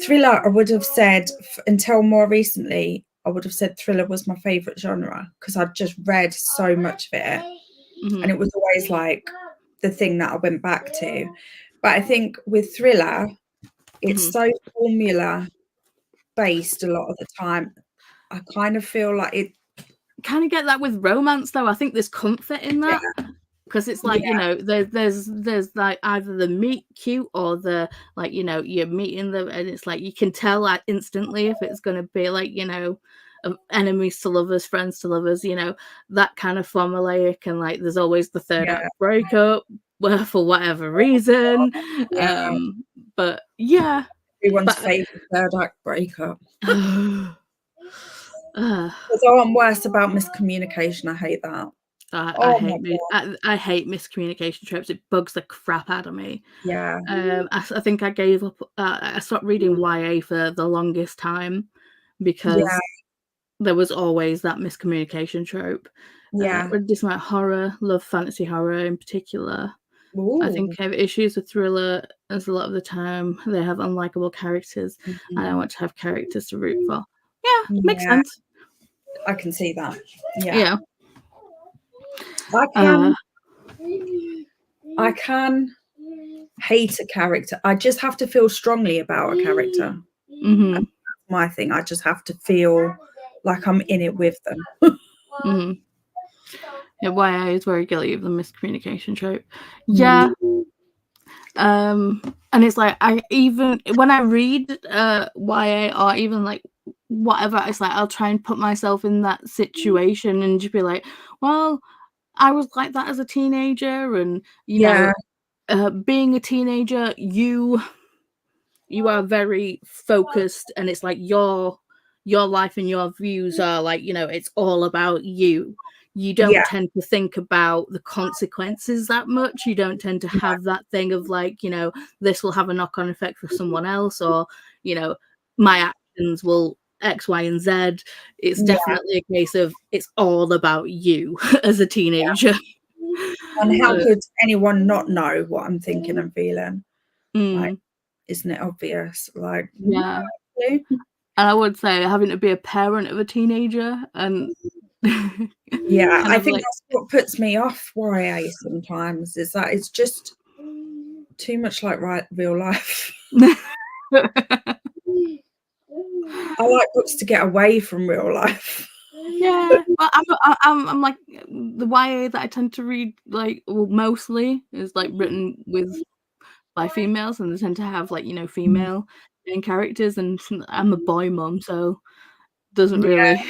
thriller, I would have said until more recently, I would have said thriller was my favorite genre, because I'd just read so much of it, and it was always like the thing that I went back to. But I think with thriller, it's so formula based a lot of the time. I kind of feel like it. Kind of get that with romance, though. I think there's comfort in that. Because it's like, you know, there's like either the meet cute or the like, you know, you're meeting them, and it's like you can tell like instantly if it's going to be like, you know, enemies to lovers, friends to lovers, you know, that kind of formulaic. And like there's always the third act breakup, well, for whatever reason. But yeah, Everyone's favorite third act breakup. I'm worse about miscommunication. I hate that. I hate miscommunication tropes. It bugs the crap out of me. I think I gave up. I stopped reading YA for the longest time because there was always that miscommunication trope. Just like horror, love fantasy horror in particular. I think I have issues with thriller, as a lot of the time they have unlikable characters, and I want to have characters to root for. Yeah, makes sense. I can see that. Yeah. I can hate a character. I just have to feel strongly about a character. That's my thing. I just have to feel like I'm in it with them. Yeah, YA is very guilty of the miscommunication trope. Yeah. And it's like even when I read YA or even like whatever, it's like I'll try and put myself in that situation and just be like, well, I was like that as a teenager, and you know, being a teenager, you are very focused, and it's like your life and your views are like, you know, it's all about you. you don't tend to think about the consequences that much. You don't tend to have that thing of like, you know, this will have a knock-on effect for someone else, or, you know, my actions will X, Y, and Z. It's definitely a case of it's all about you as a teenager. And how could anyone not know what I'm thinking and feeling? Like, isn't it obvious? Like, yeah. And I would say having to be a parent of a teenager and yeah, I think that's what puts me off YA sometimes, is that it's just too much like real life. I like books to get away from real life. Yeah, well, I'm like the YA that I tend to read, like, well, mostly is like written by females, and they tend to have like, you know, female main characters, and I'm a boy mum, so doesn't really.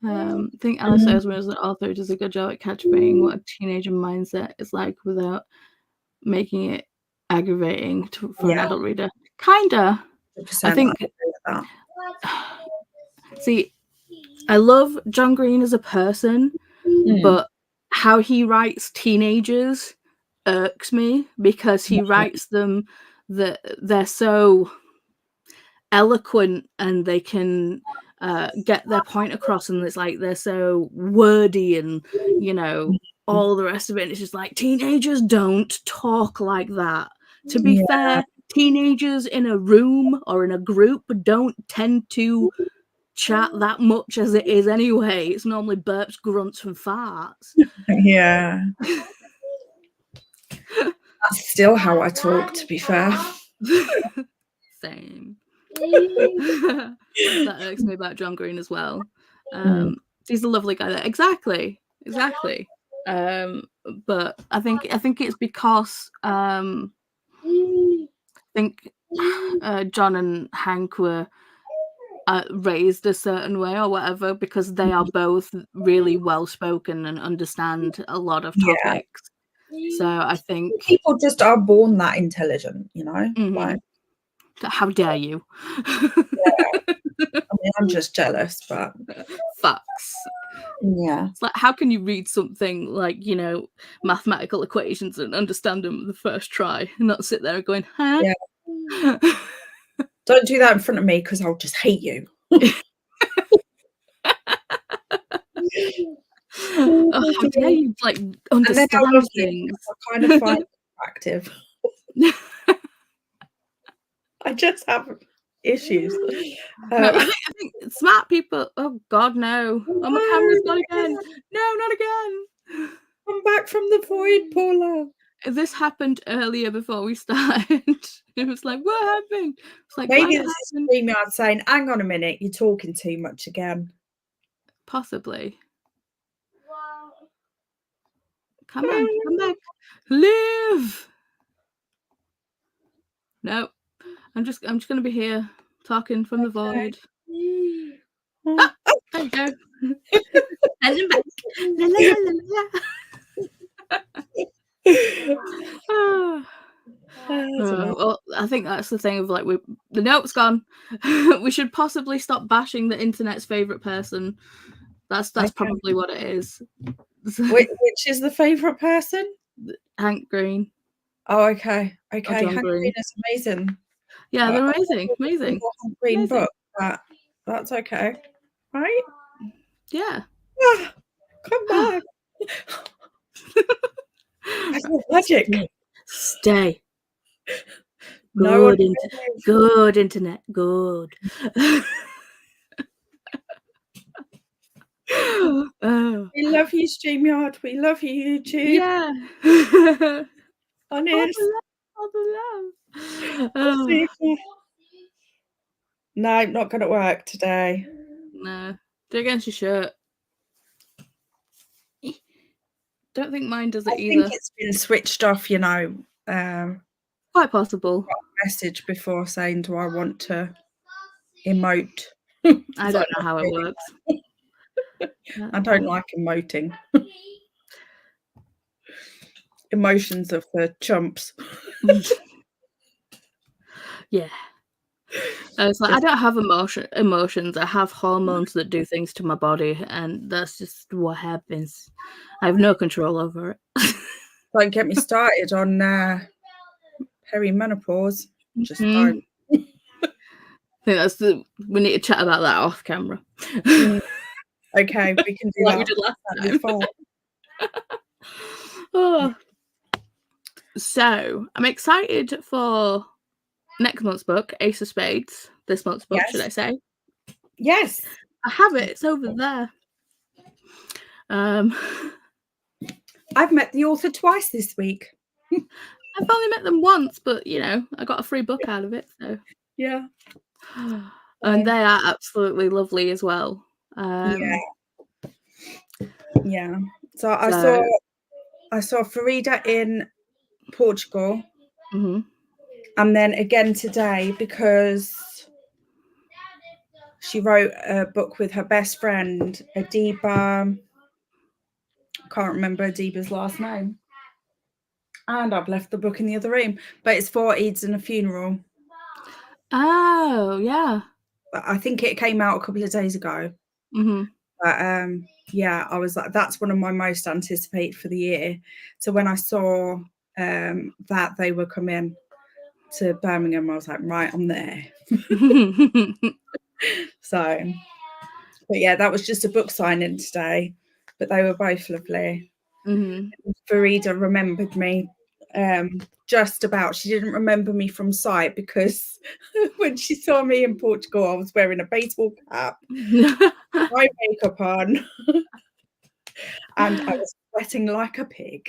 I think Alice Oseman as an author does a good job at capturing what a teenager mindset is like without making it aggravating for an adult reader. Kinda. I think. See, I love John Green as a person, but how he writes teenagers irks me, because he writes them that they're so eloquent and they can get their point across, and it's like they're so wordy and, you know, all the rest of it. And it's just like, teenagers don't talk like that. To be fair, teenagers in a room or in a group don't tend to chat that much as it is anyway. It's normally burps, grunts, and farts. Yeah. That's still how I talk, to be fair. Same. That irks me about John Green as well. He's a lovely guy there. Exactly. But I think it's because I think John and Hank were raised a certain way or whatever, because they are both really well spoken and understand a lot of topics. So I think people just are born that intelligent, you know. Like, how dare you? I mean, I'm just jealous, but facts. Yeah. It's like, how can you read something like, you know, mathematical equations and understand them the first try and not sit there going, huh? Yeah. Don't do that in front of me, because I'll just hate you. Oh, how dare you, like, understand things. I kind of find it attractive. I just have issues. No, I think smart people. Oh God, no! Oh, my camera's not again. No, not again. Come back from the void, Paula. This happened earlier before we started. It was like, what happened? It's like, maybe this is StreamYard saying, hang on a minute, you're talking too much again. Possibly. Come on, come back. Live. No, I'm just gonna be here talking from the void. Ah, there you go. And then back. La, la, la, la, la. Well, I think that's the thing of like, the note's gone. We should possibly stop bashing the internet's favorite person. That's probably what it is. Which is the favorite person? Hank Green. Oh, okay. Okay. Hank Green is amazing. Yeah, they're amazing. Amazing. Hank Green book. That's okay. Right? Yeah. Come back. That's magic. Stay. No, good internet. Good. We love you, StreamYard. We love you, YouTube. Yeah. Honest. All the love. No, not gonna work today. No. Do it against your shirt. Don't think mine does it either. I think it's been switched off, you know. Quite possible. Got a message before saying, do I want to emote? I don't know how it works. I don't like emoting. Emotions are for chumps. Yeah. It's like I don't have emotions. I have hormones that do things to my body, and that's just what happens. I have no control over it. Don't get me started on perimenopause. Just don't. I think we need to chat about that off camera. Okay, we can do like that. we did last That'd time. be fine. Oh. So I'm excited for next month's book, Ace of Spades. This month's book, should I say? Yes. I have it. It's over there. I've met the author twice this week. I've only met them once, but you know, I got a free book out of it. So yeah. And they are absolutely lovely as well. Yeah. So I saw Farida in Portugal, and then again today because she wrote a book with her best friend Adiba. Can't remember Adiba's last name, and I've left the book in the other room. But it's 4 Eids and a Funeral. Oh yeah. I think it came out a couple of days ago. But yeah, I was like, that's one of my most anticipated for the year. So when I saw that they were coming to Birmingham, I was like, right, I'm there. So, but yeah, that was just a book signing today, but they were both lovely. Farida remembered me just about. She didn't remember me from sight because when she saw me in Portugal, I was wearing a baseball cap, my makeup on, and I was sweating like a pig.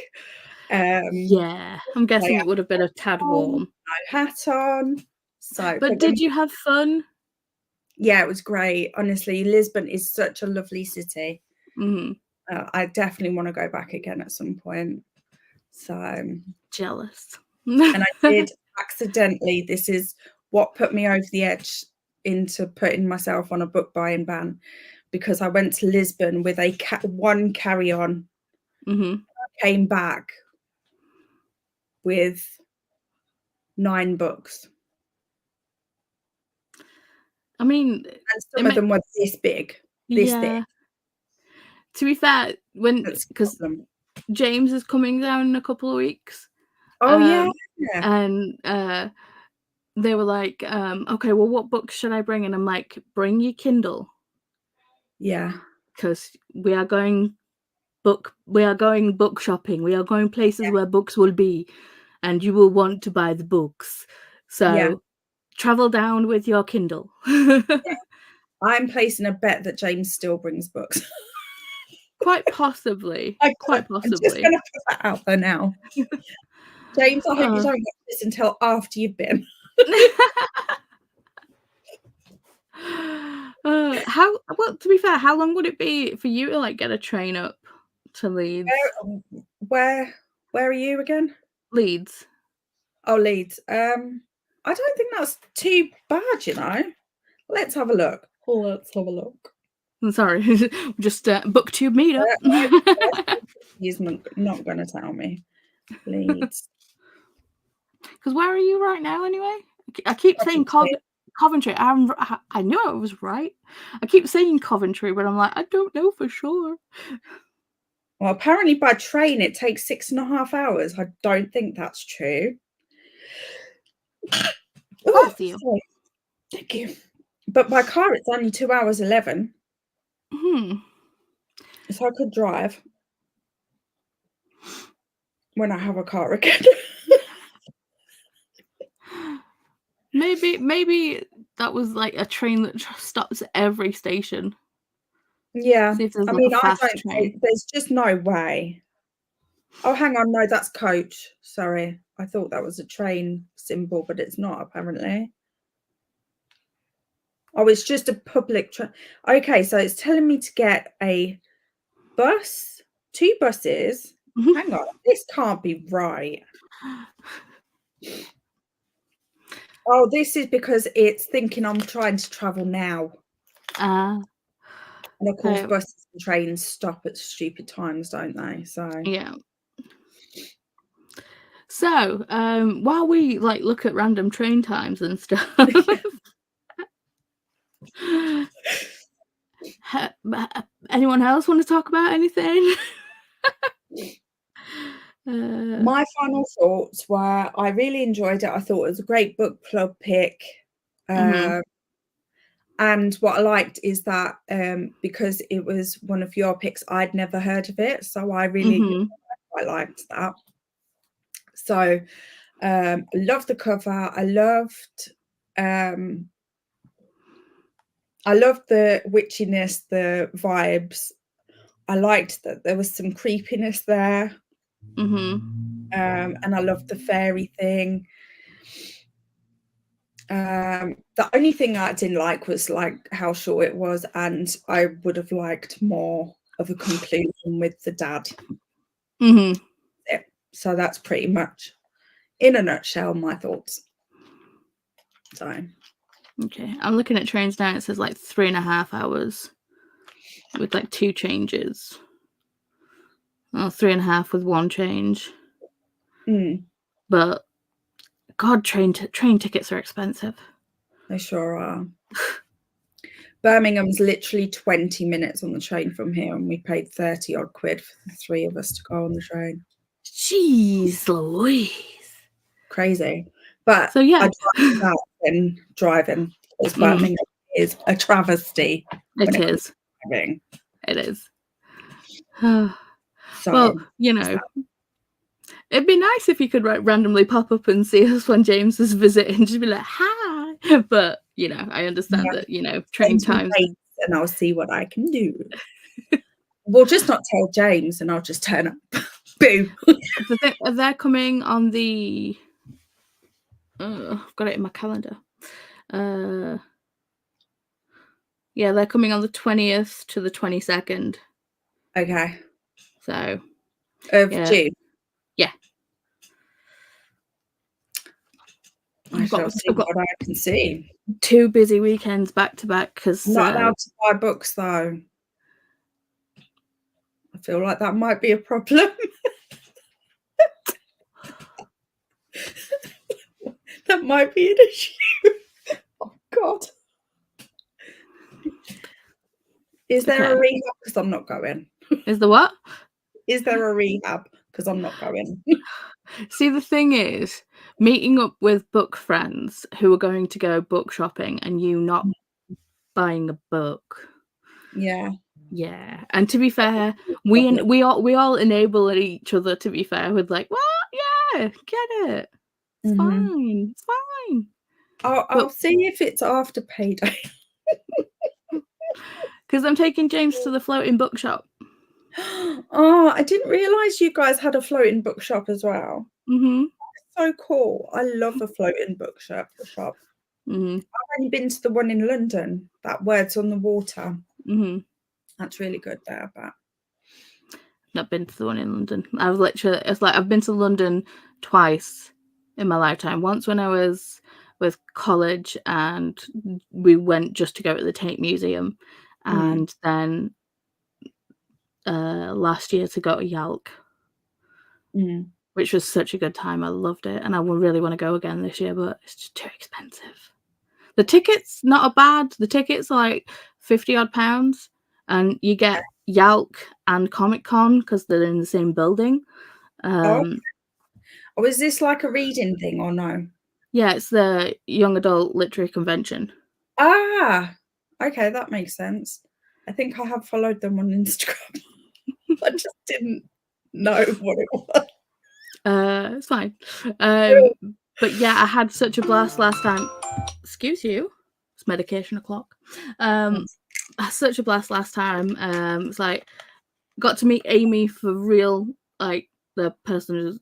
Yeah, I'm guessing it would have been a tad warm. No hat on. So, but did you have fun? Yeah, it was great. Honestly, Lisbon is such a lovely city. I definitely want to go back again at some point. So jealous. And I did accidentally. This is what put me over the edge into putting myself on a book buying ban, because I went to Lisbon with a one carry-on. I came back with 9 books. I mean, and some of them were this big. This big. To be fair, because James is coming down in a couple of weeks. Oh yeah. And they were like, okay, well, what books should I bring? And I'm like, bring your Kindle. Yeah. Because we are going book shopping. We are going places where books will be, and you will want to buy the books. So travel down with your Kindle. I'm placing a bet that James still brings books. Quite possibly. Quite possibly. I'm just going to put that out there now. James, I hope you don't get this until after you've been. Well, to be fair, how long would it be for you to like get a train up to Leeds? Where are you again? Leeds. Oh, Leeds. I don't think that's too bad, you know. Let's have a look. I'm sorry, just Booktube meetup. He's not going to tell me. Leeds. Because where are you right now, anyway? I keep saying Coventry. I knew I was right. I keep saying Coventry, but I'm like, I don't know for sure. Well, apparently by train it takes 6.5 hours. I don't think that's true. Bless you. Thank you. But by car it's only 2 hours 11. So I could drive when I have a car again. Maybe that was like a train that stops at every station. Yeah. See if there's I like mean, a fast train. There's just no way. Oh, hang on. No, that's coach. Sorry. I thought that was a train symbol, but it's not, apparently. Oh, it's just a public train. Okay, so it's telling me to get a bus, 2 buses. Hang on. This can't be right. Oh, this is because it's thinking I'm trying to travel now. And of course, buses and trains stop at stupid times, don't they? So yeah. So while we like look at random train times and stuff, Anyone else want to talk about anything? My final thoughts were I really enjoyed it. I thought it was a great book club pick. And what I liked is that because it was one of your picks, I'd never heard of it. So I really quite liked that. So I loved the cover. I loved the witchiness, the vibes. I liked that there was some creepiness there. And I loved the fairy thing. The only thing I didn't like was like how short it was, and I would have liked more of a conclusion with the dad. So that's pretty much, in a nutshell, my thoughts. So okay, I'm looking at trains now. It says like 3.5 hours with like 2 changes. Oh, 3.5 with 1 change. But God, train tickets are expensive. They sure are. Birmingham's literally 20 minutes on the train from here, and we paid 30 odd quid for the 3 of us to go on the train. Jeez Louise. Crazy. But so yeah, I'd rather that than driving, because Birmingham is a travesty. It is. It is. Well, you know, it'd be nice if you could randomly pop up and see us when James is visiting, just be like, hi. But, you know, I understand that, you know, train times. And I'll see what I can do. We'll just not tell James, and I'll just turn up. Boo. They're coming on the... I've got it in my calendar. Yeah, they're coming on the 20th to the 22nd. Okay. So... Of June? Yeah. I've got what I can see. 2 busy weekends back to back, because I'm not allowed to buy books though. I feel like that might be a problem. That might be an issue. Oh God. Is there a rehab? Because I'm not going. Is the what? Is there a rehab? Because I'm not going. See, the thing is, meeting up with book friends who are going to go book shopping and you not buying a book. Yeah. Yeah. And to be fair, we all enable each other, to be fair, with like, what? Yeah, get it. It's fine. It's fine. I'll see if it's after payday. Because I'm taking James to the floating bookshop. Oh, I didn't realise you guys had a floating bookshop as well. So cool. I love a floating bookshop. I've only been to the one in London, that Words on the Water. That's really good there, but not been to the one in London. I've been to London twice in my lifetime. Once when I was with college and we went just to go to the Tate Museum, and then last year to go to Yalk, which was such a good time. I loved it, and I really want to go again this year, but it's just too expensive. The tickets not bad. The tickets are like £50 odd, and you get Yalk and Comic Con because they're in the same building. Is this like a reading thing or no? Yeah, it's the Young Adult Literary Convention. Ah, okay, that makes sense. I think I have followed them on Instagram. I just didn't know what it was. It's fine. But yeah, I had such a blast last time. Excuse you. It's medication o'clock. I had such a blast last time. It's like got to meet Amy for real, like the person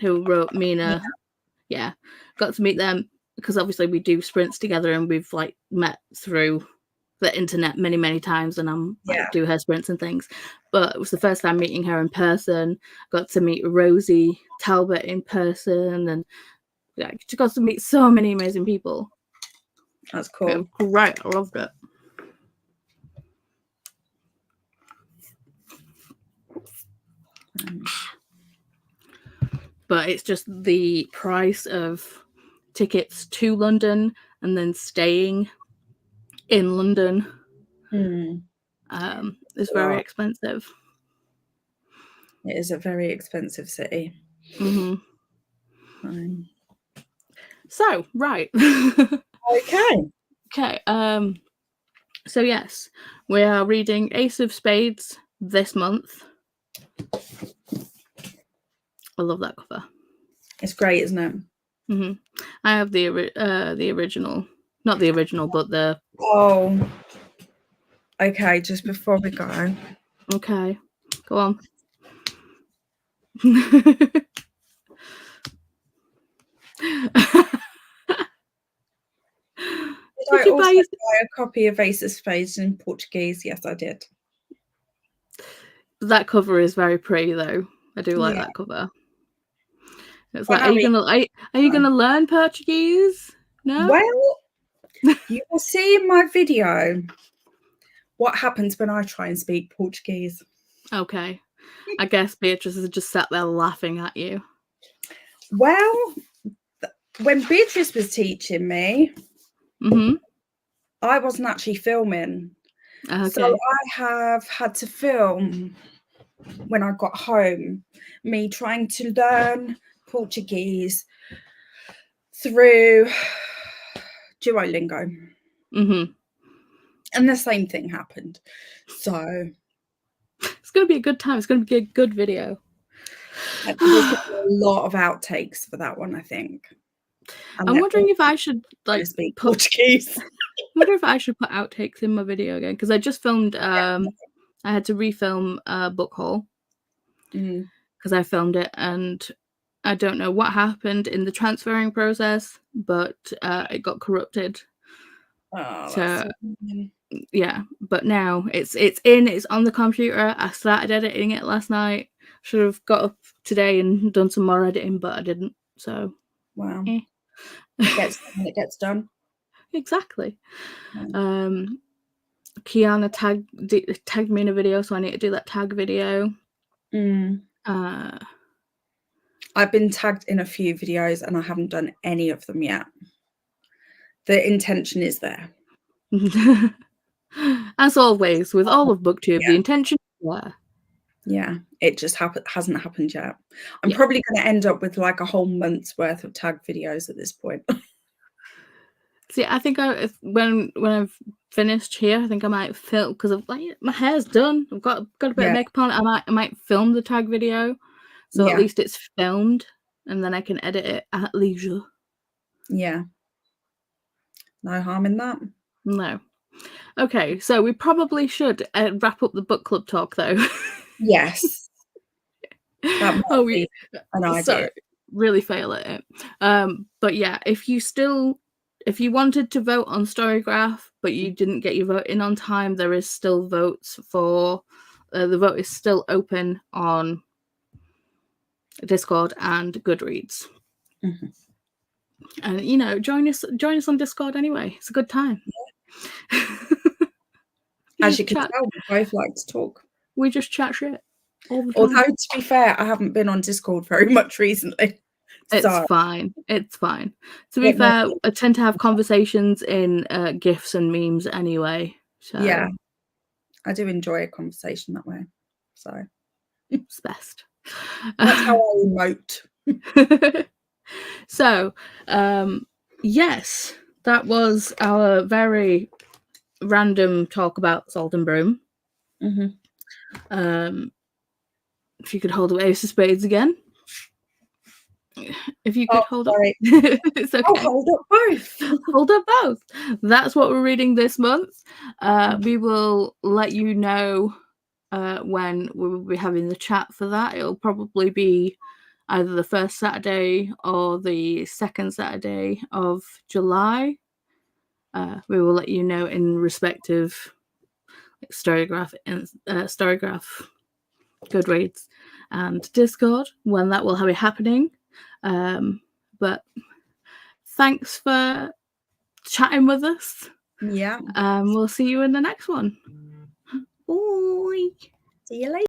who wrote Mina. Yeah, got to meet them because obviously we do sprints together, and we've like met through the internet many times, and I'm like do her sprints and things. But it was the first time meeting her in person. Got to meet Rosie Talbot in person, and she got to meet so many amazing people. That's cool. It was great. I loved it. But it's just the price of tickets to London and then staying in London. Mm. It's very expensive. It is a very expensive city. So, right. Okay. So yes, we are reading Ace of Spades this month. I love that cover. It's great, isn't it? I have the original, not the original, but the. Oh. Okay, just before we go. Okay, go on. Did I also buy a copy of Ace of Spades in Portuguese? Yes, I did. That cover is very pretty, though. I do like that cover. It's like, are you gonna learn Portuguese? No. Well, you will see in my video what happens when I try and speak Portuguese. Okay. I guess Beatrice has just sat there laughing at you. Well, when Beatrice was teaching me, I wasn't actually filming. Okay. So I have had to film when I got home, me trying to learn Portuguese through Duolingo. And the same thing happened. So it's going to be a good time. It's going to be a good video. There's going to be a lot of outtakes for that one, I think. I'm wondering if I should speak Portuguese. I wonder if I should put outtakes in my video again, because I just filmed. I had to refilm Book Haul because I filmed it, and I don't know what happened in the transferring process, but it got corrupted. Oh, so yeah, but now it's on the computer. I started editing it last night. Should have got up today and done some more editing, but I didn't. So wow, it gets done when it gets done. Exactly. Kiana tagged me in a video, so I need to do that tag video. I've been tagged in a few videos and I haven't done any of them yet. The intention is there. As always, with all of Booktube, the intention is there. Yeah, it just hasn't happened yet. I'm probably going to end up with like a whole month's worth of tag videos at this point. See, I think when I've finished here, I think I might film, because my hair's done. I've got a bit of makeup on. I might film the tag video, so at least it's filmed, and then I can edit it at leisure. Yeah. No harm in that. No. Okay, so we probably should wrap up the book club talk, though. Yes. That might be an idea. Sorry, really fail at it. But yeah, if you wanted to vote on Storygraph, but you didn't get your vote in on time, there is still votes for. The vote is still open on Discord and Goodreads. And join us on Discord anyway. It's a good time. Yeah. As you can tell, we both like to talk. We just chat shit all the time. Although, to be fair, I haven't been on Discord very much recently. It's fine. It's fine. To be fair, I tend to have conversations in GIFs and memes anyway. So yeah, I do enjoy a conversation that way. So it's best. That's how I emote. So, yes, that was our very random talk about Salt and Broom. If you could hold up Ace of Spades again. If you could hold up. It's okay. I'll hold up both. Hold up both. That's what we're reading this month. We will let you know when we will be having the chat for that. It'll probably be either the first Saturday or the second Saturday of July. We will let you know in respective Storygraph and Storygraph, Goodreads, and Discord when that will be happening. But thanks for chatting with us. Yeah. We'll see you in the next one. Bye. See you later.